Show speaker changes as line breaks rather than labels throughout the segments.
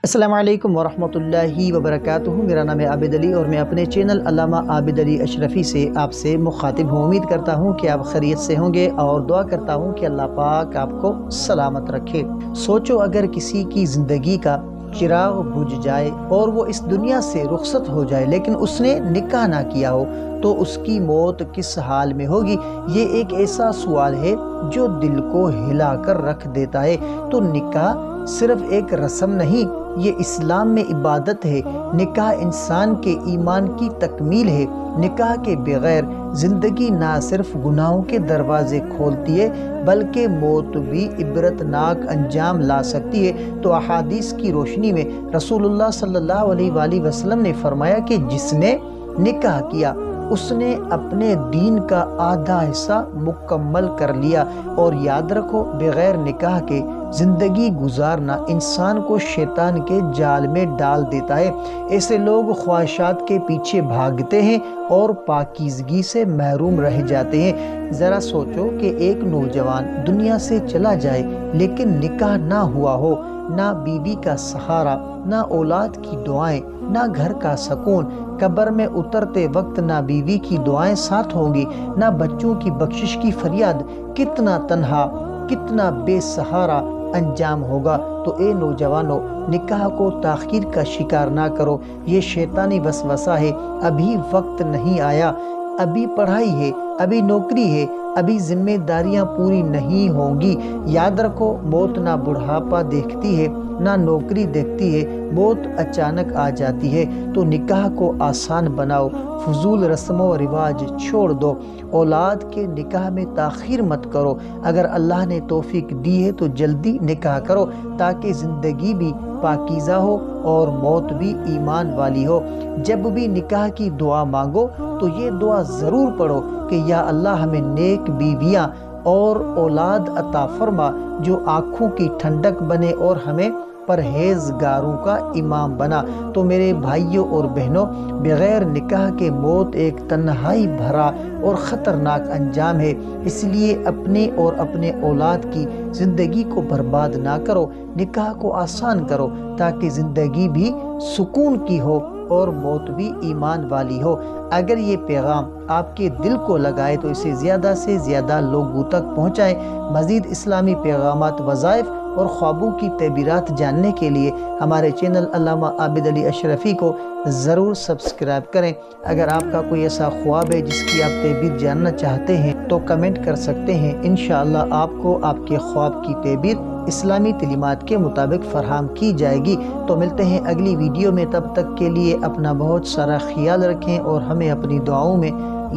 السلام علیکم ورحمۃ اللہ وبرکاتہ۔ میرا نام ہے عابد علی اور میں اپنے چینل علامہ عابد علی اشرفی سے آپ سے مخاطب ہوں۔ امید کرتا ہوں کہ آپ خیریت سے ہوں گے اور دعا کرتا ہوں کہ اللہ پاک آپ کو سلامت رکھے۔ سوچو اگر کسی کی زندگی کا چراغ بجھ جائے اور وہ اس دنیا سے رخصت ہو جائے لیکن اس نے نکاح نہ کیا ہو تو اس کی موت کس حال میں ہوگی؟ یہ ایک ایسا سوال ہے جو دل کو ہلا کر رکھ دیتا ہے۔ تو نکاح صرف ایک رسم نہیں، یہ اسلام میں عبادت ہے۔ نکاح انسان کے ایمان کی تکمیل ہے۔ نکاح کے بغیر زندگی نہ صرف گناہوں کے دروازے کھولتی ہے بلکہ موت بھی عبرتناک انجام لا سکتی ہے۔ تو احادیث کی روشنی میں رسول اللہ صلی اللہ علیہ وآلہ وسلم نے فرمایا کہ جس نے نکاح کیا اس نے اپنے دین کا آدھا حصہ مکمل کر لیا۔ اور یاد رکھو، بغیر نکاح کے زندگی گزارنا انسان کو شیطان کے جال میں ڈال دیتا ہے۔ ایسے لوگ خواہشات کے پیچھے بھاگتے ہیں اور پاکیزگی سے محروم رہ جاتے ہیں۔ ذرا سوچو کہ ایک نوجوان دنیا سے چلا جائے لیکن نکاح نہ ہوا ہو، نہ بیوی کا سہارا، نہ اولاد کی دعائیں، نہ گھر کا سکون، قبر میں اترتے وقت نہ بیوی کی دعائیں ساتھ ہوں گی، نہ بچوں کی بخشش کی فریاد، کتنا تنہا، کتنا بے سہارا انجام ہوگا۔ تو اے نوجوانوں، نکاح کو تاخیر کا شکار نہ کرو، یہ شیطانی وسوسہ ہے۔ ابھی وقت نہیں آیا، ابھی پڑھائی ہے، ابھی نوکری ہے، ابھی ذمہ داریاں پوری نہیں ہوں گی۔ یاد رکھو، موت نہ بڑھاپا دیکھتی ہے نہ نوکری دیکھتی ہے، موت اچانک آ جاتی ہے۔ تو نکاح کو آسان بناؤ، فضول رسم و رواج چھوڑ دو، اولاد کے نکاح میں تاخیر مت کرو۔ اگر اللہ نے توفیق دی ہے تو جلدی نکاح کرو تاکہ زندگی بھی پاکیزہ ہو اور موت بھی ایمان والی ہو۔ جب بھی نکاح کی دعا مانگو تو یہ دعا ضرور پڑھو کہ یا اللہ ہمیں نیک بیویاں اور اولاد عطا فرما جو آنکھوں کی ٹھنڈک بنے اور ہمیں پرہیزگاروں کا امام بنا۔ تو میرے بھائیوں اور بہنوں، بغیر نکاح کے موت ایک تنہائی بھرا اور خطرناک انجام ہے۔ اس لیے اپنے اور اپنے اولاد کی زندگی کو برباد نہ کرو، نکاح کو آسان کرو تاکہ زندگی بھی سکون کی ہو اور موت بھی ایمان والی ہو۔ اگر یہ پیغام آپ کے دل کو لگائے تو اسے زیادہ سے زیادہ لوگوں تک پہنچائیں۔ مزید اسلامی پیغامات، وظائف اور خوابوں کی تعبیرات جاننے کے لیے ہمارے چینل علامہ عابد علی اشرفی کو ضرور سبسکرائب کریں۔ اگر آپ کا کوئی ایسا خواب ہے جس کی آپ تعبیر جاننا چاہتے ہیں تو کمنٹ کر سکتے ہیں۔ انشاءاللہ آپ کو آپ کے خواب کی تعبیر اسلامی تعلیمات کے مطابق فراہم کی جائے گی۔ تو ملتے ہیں اگلی ویڈیو میں، تب تک کے لیے اپنا بہت سارا خیال رکھیں اور ہمیں اپنی دعاؤں میں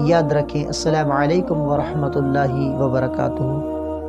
یاد رکھیں۔ السلام علیکم ورحمۃ اللہ وبرکاتہ۔